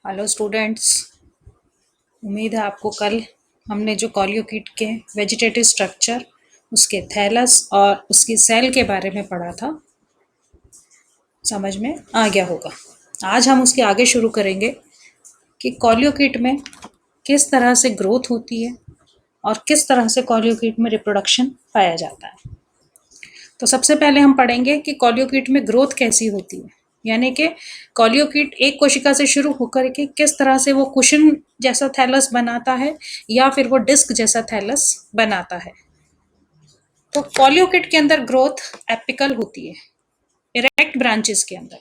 Hello students. उम्मीद है आपको कल हमने जो कॉलियोकिट के वेजिटेटिव स्ट्रक्चर, उसके थैलस और उसकी सेल के बारे में पढ़ा था, समझ में आ गया होगा। आज हम उसके आगे शुरू करेंगे कि कॉलियोकिट में किस तरह से ग्रोथ होती है और किस तरह से कॉलियोकिट में रिप्रोडक्शन पाया जाता है। तो सबसे पहले हम पढ़ेंगे कि कॉलियोकिट में ग्रोथ कैसी होती है, यानी कि कॉलियोकिट एक कोशिका से शुरू होकर के किस तरह से वो कुशन जैसा थैलस बनाता है या फिर वो डिस्क जैसा थैलस बनाता है। तो कॉलियोकिट के अंदर ग्रोथ एपिकल होती है, इरेक्ट ब्रांचेस के अंदर।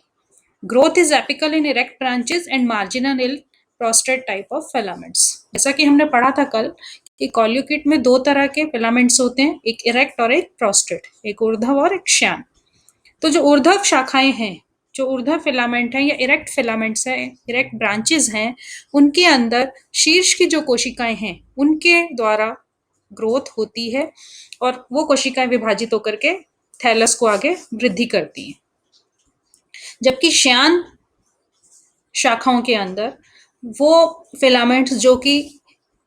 Growth is apical in erect branches and marginal in prostate type of filaments. जैसा कि हमने पढ़ा था कल कि कॉलियोकिट में दो तरह के फिलामेंट्स होते हैं, एक इरेक्ट और एक प्रोस्टेट, एक ऊर्ध्व और एक श्यान। तो जो ऊर्ध्व शाखाएं हैं, जो ऊर्ध्व फिलामेंट है या इरेक्ट फिलामेंट्स है, इरेक्ट ब्रांचेस हैं, उनके अंदर शीर्ष की जो कोशिकाएं हैं उनके द्वारा ग्रोथ होती है और वो कोशिकाएं विभाजित होकर के थैलस को आगे वृद्धि करती हैं। जबकि श्यान शाखाओं के अंदर वो फिलामेंट्स जो कि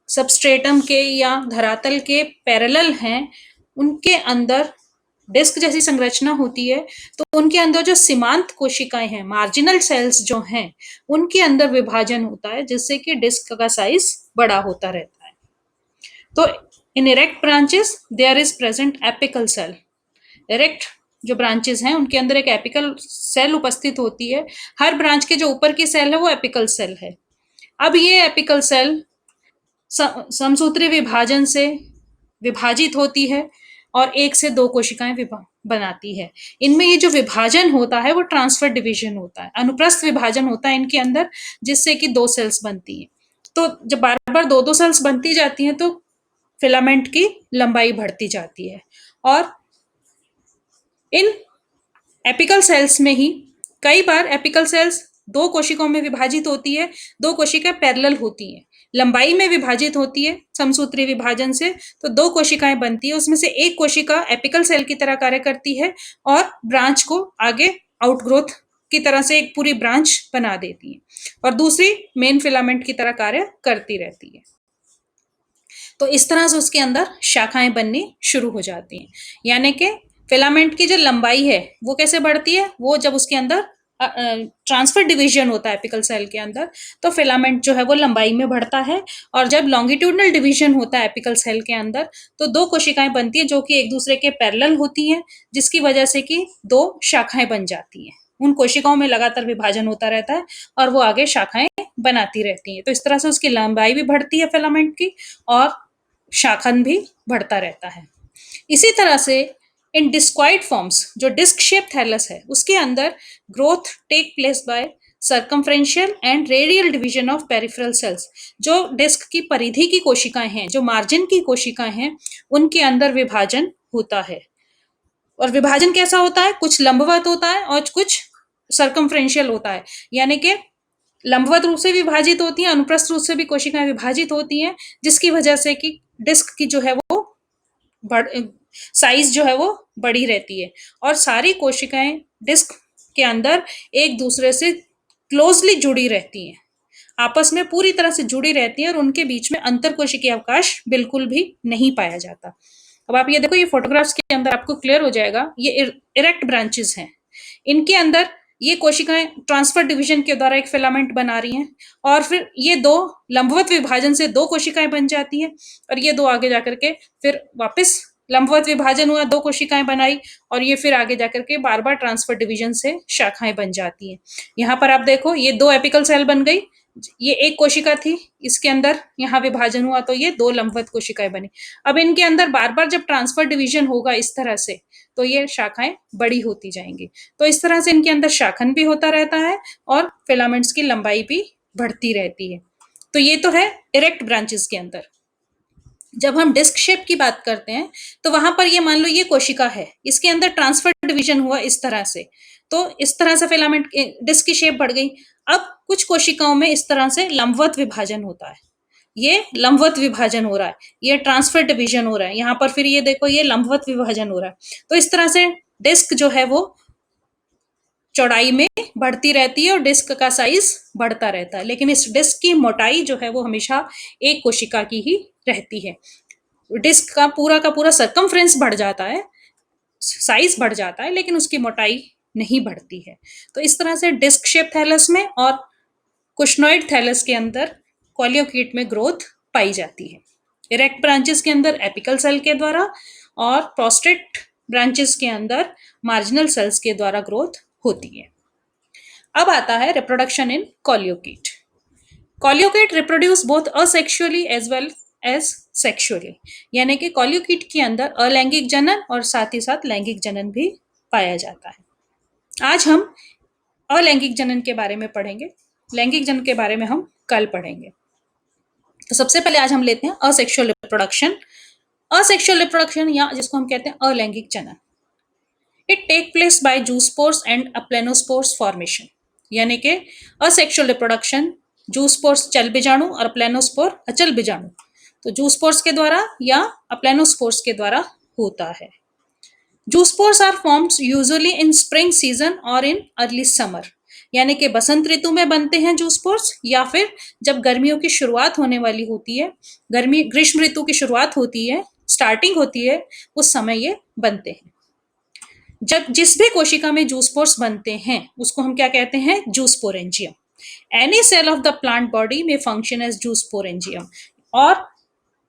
सबस्ट्रेटम के या धरातल के पैरेलल हैं, उनके अंदर डिस्क जैसी संरचना होती है। तो उनके अंदर जो सीमांत कोशिकाएं हैं, मार्जिनल सेल्स जो हैं, उनके अंदर विभाजन होता है जिससे कि डिस्क का साइज बड़ा होता रहता है। तो in erect branches there is present apical cell. Erect जो ब्रांचेस हैं उनके अंदर एक एपिकल सेल उपस्थित होती है। हर ब्रांच के जो ऊपर की सेल है वो एपिकल सेल है। अब ये एपिकल सेल समसूत्री विभाजन से विभाजित होती है और एक से दो कोशिकाएं बनाती है। इनमें ये जो विभाजन होता है वो ट्रांसफर डिवीजन होता है, अनुप्रस्थ विभाजन होता है इनके अंदर, जिससे कि दो सेल्स बनती हैं। तो जब बार बार दो दो सेल्स बनती जाती हैं तो फिलामेंट की लंबाई बढ़ती जाती है। और इन एपिकल सेल्स में ही कई बार एपिकल सेल्स दो कोशिकाओं में विभाजित होती है, दो कोशिकाएं पैरेलल होती हैं, लंबाई में विभाजित होती है समसूत्री विभाजन से, तो दो कोशिकाएं बनती है। उसमें से एक कोशिका एपिकल सेल की तरह कार्य करती है और ब्रांच को आगे आउटग्रोथ की तरह से एक पूरी ब्रांच बना देती है और दूसरी मेन फिलामेंट की तरह कार्य करती रहती है। तो इस तरह से उसके अंदर शाखाएं बननी शुरू हो जाती हैं। यानी कि फिलामेंट की जो लंबाई है वो कैसे बढ़ती है, वो जब उसके अंदर ट्रांसफर डिवीजन होता है एपिकल सेल के अंदर, तो फिलामेंट जो है वो लंबाई में बढ़ता है। और जब लॉन्गिट्यूडनल डिवीजन होता है एपिकल सेल के अंदर, तो दो कोशिकाएं बनती है जो कि एक दूसरे के पैरेलल होती हैं, जिसकी वजह से कि दो शाखाएं बन जाती हैं। उन कोशिकाओं में लगातार विभाजन होता रहता है और वो आगे शाखाएं बनाती रहती हैं। तो इस तरह से उसकी लंबाई भी बढ़ती है फिलामेंट की और शाखन भी बढ़ता रहता है। इसी तरह से इन डिस्क्वाइड फॉर्म्स, जो डिस्क शेप थैलस है, उसके अंदर growth take place by circumferential and radial division of peripheral cells. जो डिस्क की परिधि की कोशिकाएं हैं, जो मार्जिन की कोशिकाएं हैं, उनके अंदर विभाजन होता है। और विभाजन कैसा होता है, कुछ लंबवत होता है और कुछ सर्कमफ्रेंशियल होता है। यानी कि लंबवत रूप से विभाजित होती हैं, अनुप्रस्थ रूप से भी कोशिकाएं विभाजित होती हैं, जिसकी वजह से कि डिस्क की जो है वो साइज जो है वो बड़ी रहती है। और सारी कोशिकाएं डिस्क के अंदर एक दूसरे से क्लोजली जुड़ी रहती हैं, आपस में पूरी तरह से जुड़ी रहती हैं और उनके बीच में अंतर कोशिकीय अवकाश बिल्कुल भी नहीं पाया जाता। अब आप ये देखो, ये फोटोग्राफ्स के अंदर आपको क्लियर हो जाएगा, ये इरेक्ट ब्रांचेस हैं। इनके अंदर ये कोशिकाएं ट्रांसफर डिवीजन के द्वारा एक फिलामेंट बना रही हैं और फिर ये दो लंबवत विभाजन से दो कोशिकाएं बन जाती हैं और ये दो आगे जाकर के फिर वापस लंबवत विभाजन हुआ, दो कोशिकाएं बनाई और ये फिर आगे जाकर के बार बार ट्रांसफर डिवीजन से शाखाएं बन जाती हैं। यहाँ पर आप देखो, ये दो एपिकल सेल बन गई, ये एक कोशिका थी, इसके अंदर यहाँ विभाजन हुआ तो ये दो लंबवत कोशिकाएं बनी। अब इनके अंदर बार बार जब ट्रांसफर डिवीजन होगा इस तरह से, तो ये शाखाएं बड़ी होती जाएंगी। तो इस तरह से इनके अंदर शाखन भी होता रहता है और फिलामेंट्स की लंबाई भी बढ़ती रहती है। तो ये तो है इरेक्ट ब्रांचेस के अंदर। जब हम डिस्क शेप की बात करते हैं तो वहां पर ये मान लो ये कोशिका है, इसके अंदर ट्रांसफर डिवीजन हुआ इस तरह से, तो इस तरह से फिलामेंट डिस्क की शेप बढ़ गई। अब कुछ कोशिकाओं में इस तरह से लंबवत विभाजन होता है, ये लंबवत विभाजन हो रहा है, ये ट्रांसफर डिवीजन हो रहा है। यहाँ पर फिर ये देखो, ये लंबवत विभाजन हो रहा है। तो इस तरह से डिस्क जो है वो चौड़ाई में बढ़ती रहती है और डिस्क का साइज बढ़ता रहता है, लेकिन इस डिस्क की मोटाई जो है वो हमेशा एक कोशिका की ही रहती है। डिस्क का पूरा सर्कमफ्रेंस बढ़ जाता है, साइज बढ़ जाता है, लेकिन उसकी मोटाई नहीं बढ़ती है। तो इस तरह से डिस्क शेप थैलस में और कुशनॉइड थैलस के अंदर कॉलियोकीट में ग्रोथ पाई जाती है। इरेक्ट ब्रांचेस के अंदर एपिकल सेल के द्वारा और प्रोस्टेट ब्रांचेस के अंदर मार्जिनल सेल्स के द्वारा ग्रोथ होती है। अब आता है reproduction in Coleochaete. Coleochaete reproduce both asexually as well as sexually, यानी कि कॉलियोकीट के अंदर अलैंगिक जनन और साथ ही साथ लैंगिक जनन भी पाया जाता है। आज हम अलैंगिक जनन के बारे में पढ़ेंगे, लैंगिक जनन के बारे में हम कल पढ़ेंगे। तो सबसे पहले आज हम लेते हैं असेक्सुअल रिप्रोडक्शन। असेक्सुअल रिप्रोडक्शन या जिसको हम कहते हैं अलैंगिक जनन, it take place by zoospores and aplanospores formation, यानी कि असेक्सुअल रिप्रोडक्शन जूस्पोर्स चल बीजाणु और अप्लेनोस्पोर अचल बीजाणु, तो जूस्पोर्स के द्वारा या अप्लेनोस्पोर्स के द्वारा होता है। Zoospores are formed usually in spring season और इन अर्ली समर, यानी कि बसंत ऋतु में बनते हैं जूस्पोर्स, या फिर जब गर्मियों की शुरुआत होने वाली होती है, ग्रीष्म ऋतु की शुरुआत होती है, स्टार्टिंग होती है, उस समय ये बनते हैं। जब जिस भी कोशिका में जूस्पोर्स बनते हैं उसको हम क्या कहते हैं? Zoosporangium. Any cell of the plant body में फंक्शन एज जूस्पोरेंजियम, और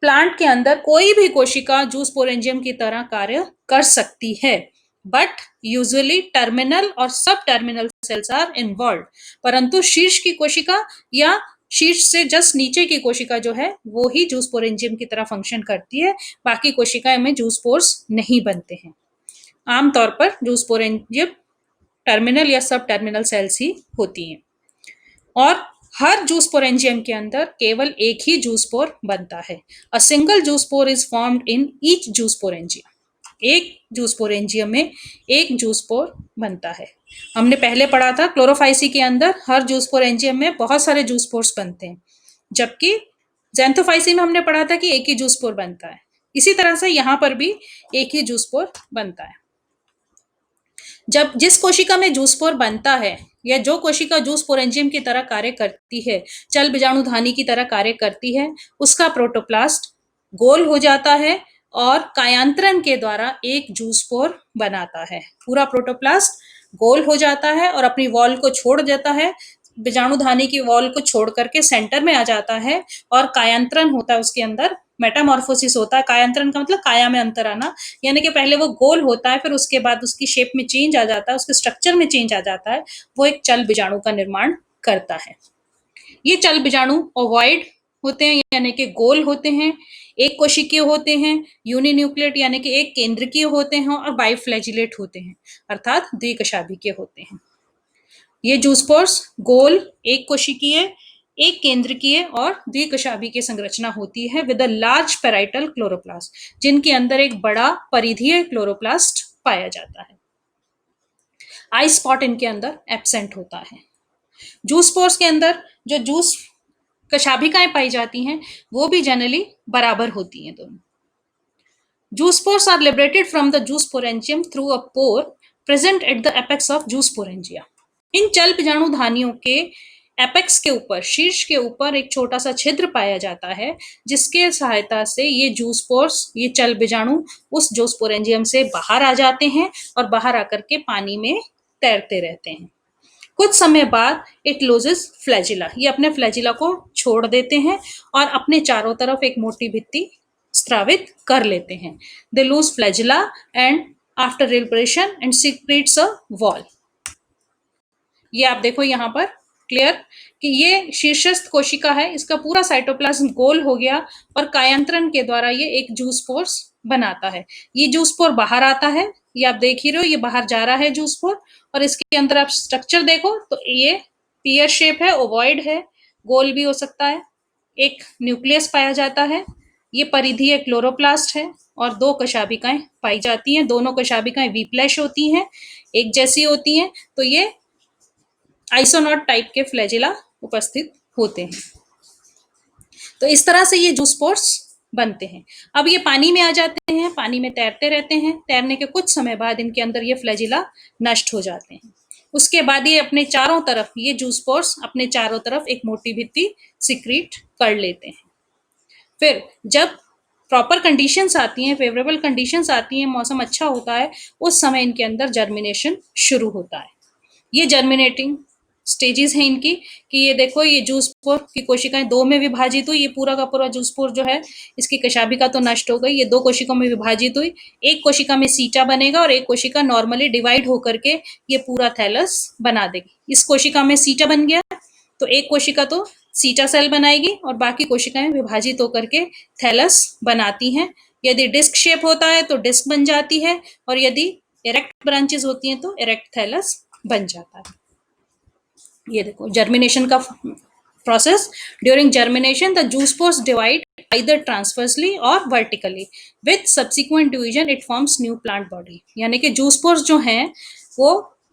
प्लांट के अंदर कोई भी कोशिका जूस्पोरेंजियम की तरह कार्य कर सकती है, बट यूजुअली टर्मिनल और सब टर्मिनल सेल्स आर इन्वॉल्व, परंतु शीर्ष की कोशिका या शीर्ष से जस्ट नीचे की कोशिका जो है वो ही जूस्पोरेंजियम की तरह फंक्शन करती है, बाकी कोशिकाएं में जूस्पोर्स नहीं बनते हैं। आमतौर पर जूस्पोरेंजियम टर्मिनल या सब टर्मिनल सेल्स ही होती हैं, और हर जूस्पोरेंजियम के अंदर केवल एक ही जूस्पोर बनता है। A single zoospore is formed in each zoosporangium, एक जूस्पोरेंजियम में एक जूस्पोर बनता है। हमने पहले पढ़ा था क्लोरोफाइसी के अंदर हर जूस्पोरेंजियम में बहुत सारे जूस्पोर्स बनते हैं, जबकि ज़ैंथोफाइसी में हमने पढ़ा था कि एक ही जूस्पोर बनता है। इसी तरह से यहाँ पर भी एक ही जूस्पोर बनता है। जब जिस कोशिका में जूस्पोर बनता है या जो कोशिका जूस्पोरेंजियम की तरह कार्य करती है, चल बीजाणुधानी की तरह कार्य करती है, उसका प्रोटोप्लास्ट गोल हो जाता है और कायांतरण के द्वारा एक जूस्पोर बनाता है। पूरा प्रोटोप्लास्ट गोल हो जाता है और अपनी वॉल को छोड़ देता है, बीजाणुधानी की वॉल को छोड़ करके सेंटर में आ जाता है, और कायांतरण होता है उसके अंदर, मेटामॉर्फोसिस होता है। कायांतरण का मतलब काया में अंतर आना, यानी कि पहले वो गोल होता है, फिर उसके बाद उसकी शेप में चेंज आ जाता है, उसके स्ट्रक्चर में चेंज आ जाता है, वो एक चल बीजाणु का निर्माण करता है। ये चल बीजाणु ओवॉइड होते हैं, यानी कि गोल होते हैं, एक कोशिकीय होते हैं, यूनिन्यूक्लिएट यानी कि एक केंद्रकीय होते हैं, और बाइफ्लैजिलेट होते हैं अर्थात द्विकशाभिकीय होते हैं। ये जूस्पोर्स गोल, एक कोशिकीय, एक केंद्रकीय और द्विकशाभिकीय संरचना होती है with a large parietal chloroplast, जिनके अंदर एक बड़ा परिधीय क्लोरोप्लास्ट पाया जाता है। आई स्पॉट इनके अंदर एब्सेंट होता है। जूस्पोर्स के अंदर जो जूस कशाभिकाएं पाई जाती हैं वो भी जनरली बराबर होती हैं दोनों। Zoospores are liberated from the zoosporangium through a pore present at the apex of zoosporangia. इन चल बीजाणुधानियों के एपेक्स के ऊपर, शीर्ष के ऊपर एक छोटा सा छिद्र पाया जाता है, जिसके सहायता से ये जूस्पोर्स, ये चल बीजाणु उस जूस्पोरेंजियम से बाहर आ जाते हैं और बाहर आकर के पानी में तैरते रहते हैं। कुछ समय बाद इट लूजेस फ्लैजिला, ये अपने फ्लैजिला को छोड़ देते हैं और अपने चारों तरफ एक मोटी भित्ति स्त्रावित कर लेते हैं। They lose flagella and after liberation and secrets a wall. ये आप देखो यहाँ पर क्लियर कि ये शीर्षस्थ कोशिका है, इसका पूरा साइटोप्लाज्म गोल हो गया और कायांतरण के द्वारा ये एक जूस्पोर्स बनाता है। ये जूस्पोर बाहर आता है, ये आप देख ही रहे हो, ये बाहर जा रहा है जूस्पोर, और इसके अंदर आप स्ट्रक्चर देखो तो ये पीयर शेप है, ओवॉइड है, गोल भी हो सकता है, एक न्यूक्लियस पाया जाता है, ये परिधीय क्लोरोप्लास्ट है, और दो कशाभिकाएं पाई जाती हैं। दोनों कशाभिकाएं वीप्लैश होती हैं, एक जैसी होती हैं, तो ये आइसोनॉट टाइप के फ्लैजिला उपस्थित होते हैं। तो इस तरह से ये जूस्पोर्स बनते हैं। अब ये पानी में आ जाते हैं, पानी में तैरते रहते हैं, तैरने के कुछ समय बाद इनके अंदर ये फ्लैजिला नष्ट हो जाते हैं। उसके बाद ये अपने चारों तरफ, ये जूस्पोर्स अपने चारों तरफ एक मोटी भित्ति सिक्रीट कर लेते हैं। फिर जब प्रॉपर कंडीशंस आती हैं, फेवरेबल कंडीशंस आती हैं, मौसम अच्छा होता है, उस समय इनके अंदर जर्मिनेशन शुरू होता है। ये जर्मिनेटिंग स्टेजेस हैं इनकी, कि ये देखो ये जूस पोर की कोशिकाएं दो में विभाजित हुई, ये पूरा का पूरा जूस पोर जो है इसकी कशाभिका तो नष्ट हो गई, ये दो कोशिकाओं में विभाजित हुई, एक कोशिका में सीटा बनेगा और एक कोशिका नॉर्मली डिवाइड होकर के ये पूरा थैलस बना देगी। इस कोशिका में सीटा बन गया तो एक कोशिका तो सीटा सेल बनाएगी और बाकी कोशिकाएं विभाजित होकर के थैलस बनाती हैं। यदि डिस्क शेप होता है तो डिस्क बन जाती है, और यदि इरेक्ट ब्रांचेस होती हैं तो इरेक्ट थैलस बन जाता है। ये देखो जर्मिनेशन का process. During germination the juice pores divide either transversely और vertically with subsequent division it forms new plant body। यानी कि जूस पोर्स जो हैं वो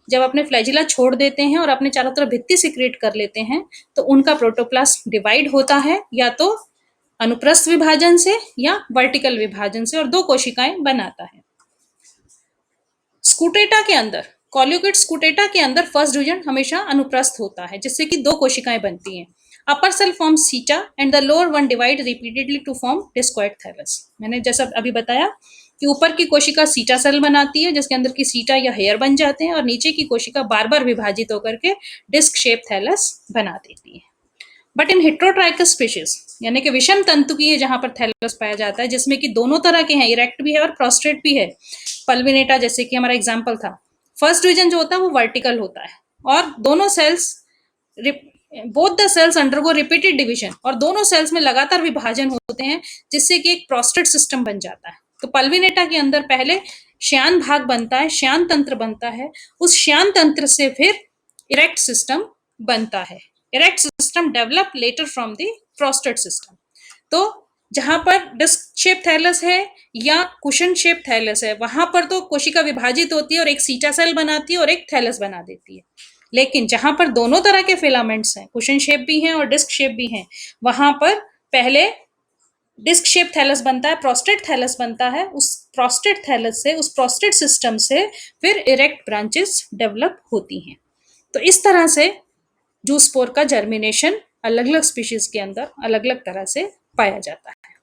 जब अपने फ्लैजिला छोड़ देते हैं और अपने चारों तरफ भित्ति सिक्रेट कर लेते हैं तो उनका प्रोटोप्लास्ट डिवाइड होता है या तो अनुप्रस्थ विभाजन से या वर्टिकल विभाजन से, और दो कोशिकाएं बनाता है। स्कूटेटा के अंदर, कॉल्योकिट स्कूटेटा के अंदर फर्स्ट डिवीजन हमेशा अनुप्रस्थ होता है जिससे कि दो कोशिकाएं बनती हैं। Upper cell form seta and the lower one divide repeatedly to form discoid thallus. मैंने जैसा अभी बताया कि ऊपर की कोशिका सीटा सेल बनाती है जिसके अंदर की सीटा या हेयर बन जाते हैं, और नीचे की कोशिका बार बार विभाजित होकर के डिस्क शेप थैलस बना देती है। बट इन हेट्रोट्राइकस स्पीशीज, यानी कि विषम तंतु की है जहां पर थैलस पाया जाता है, जिसमें कि दोनों तरह के हैं, इरेक्ट भी है और प्रोस्ट्रेट भी है, पल्विनेटा जैसे कि हमारा एग्जाम्पल था। फर्स्ट डिवीजन जो होता है वो वर्टिकल होता है और दोनों cells, both the cells undergo repeated division, और दोनों सेल्स में लगातार विभाजन होते हैं जिससे कि एक प्रोस्टेट सिस्टम बन जाता है। तो पल्विनेटा के अंदर पहले श्यान भाग बनता है, श्यान तंत्र बनता है, उस श्यान तंत्र से फिर इरेक्ट सिस्टम बनता है। Erect system develop later from the prostrate system. तो जहां पर डिस्क शेप थैलस है या कुशन शेप थैलस है वहां पर तो कोशिका विभाजित होती है और एक सीटा सेल बनाती है और एक थैलस बना देती है। लेकिन जहां पर दोनों तरह के फिलामेंट्स हैं, कुशन शेप भी हैं और डिस्क शेप भी हैं, वहां पर पहले डिस्क शेप थैलस बनता है, प्रोस्टेट थैलस बनता है, उस प्रोस्टेट थैलस से, उस प्रोस्टेट सिस्टम से फिर इरेक्ट ब्रांचेस डेवलप होती हैं। तो इस तरह से जूस्पोर का जर्मिनेशन अलग अलग स्पीशीज के अंदर अलग अलग तरह से पाया जाता है।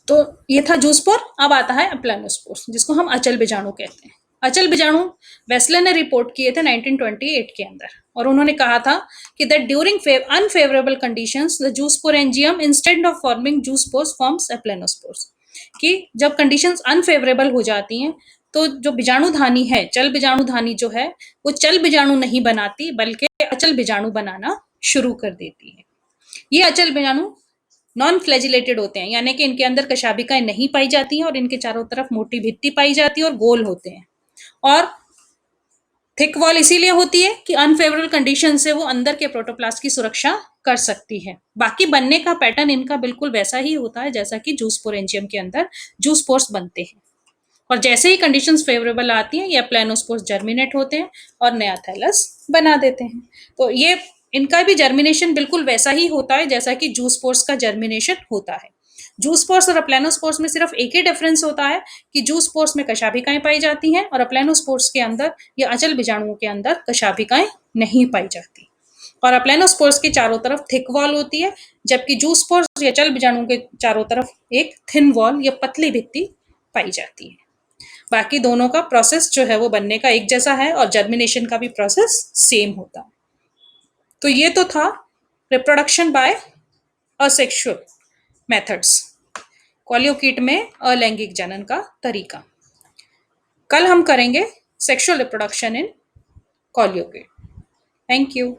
तो ये था जूस्पोर। अब आता है अप्लानोस्पोर्स जिसको हम अचल बीजाणु कहते हैं। अचल बीजाणु वेस्ले ने रिपोर्ट किए थे 1928 के अंदर, और उन्होंने कहा था कि that during unfavourable conditions the zoosporangium instead of forming zoospores forms aplanospores. कि जब कंडीशंस अनफेवरेबल हो जाती हैं तो जो बीजाणुधानी है, चल बीजाणुधानी जो है, वो चल बीजाणु नहीं बनाती बल्कि अचल बीजाणु बनाना शुरू कर देती है। ये अचल बीजाणु नॉन फ्लैजिलेटेड होते हैं, यानी कि इनके अंदर कशाभिकाएं नहीं पाई जाती हैं और इनके चारों तरफ मोटी भित्ति पाई जाती है और गोल होते हैं। और थिक वॉल इसीलिए होती है कि अनफेवरेबल कंडीशन से वो अंदर के प्रोटोप्लास्ट की सुरक्षा कर सकती है। बाकी बनने का पैटर्न इनका बिल्कुल वैसा ही होता है जैसा कि जूस्पोरेंजियम के अंदर जूस्पोर्स बनते हैं, और जैसे ही कंडीशंस फेवरेबल आती हैं ये प्लानोस्पोर्स जर्मिनेट होते हैं और नया थैलस बना देते हैं। तो ये इनका भी जर्मिनेशन बिल्कुल वैसा ही होता है जैसा कि जूस्पोर्स का जर्मिनेशन होता है। जूस्पोर्स और अप्लानोस्पोर्स में सिर्फ एक ही डिफरेंस होता है कि जूस्पोर्स में कशाभिकाएं पाई जाती हैं और अप्लानोस्पोर्स के अंदर या अचल बीजाणुओं के अंदर कशाभिकाएं नहीं पाई जाती। और अप्लानोस्पोर्स के चारों तरफ थिक वॉल होती है, जबकि जूस्पोर्स या चल बीजाणुओं के चारों तरफ एक थिन वॉल या पतली भित्ति पाई जाती है। बाकी दोनों का प्रोसेस जो है वो बनने का एक जैसा है और जर्मिनेशन का भी प्रोसेस सेम होता है। तो ये तो था reproduction by asexual methods, Coleochaete में अलैंगिक जनन का तरीका। कल हम करेंगे sexual reproduction in Coleochaete. Thank you.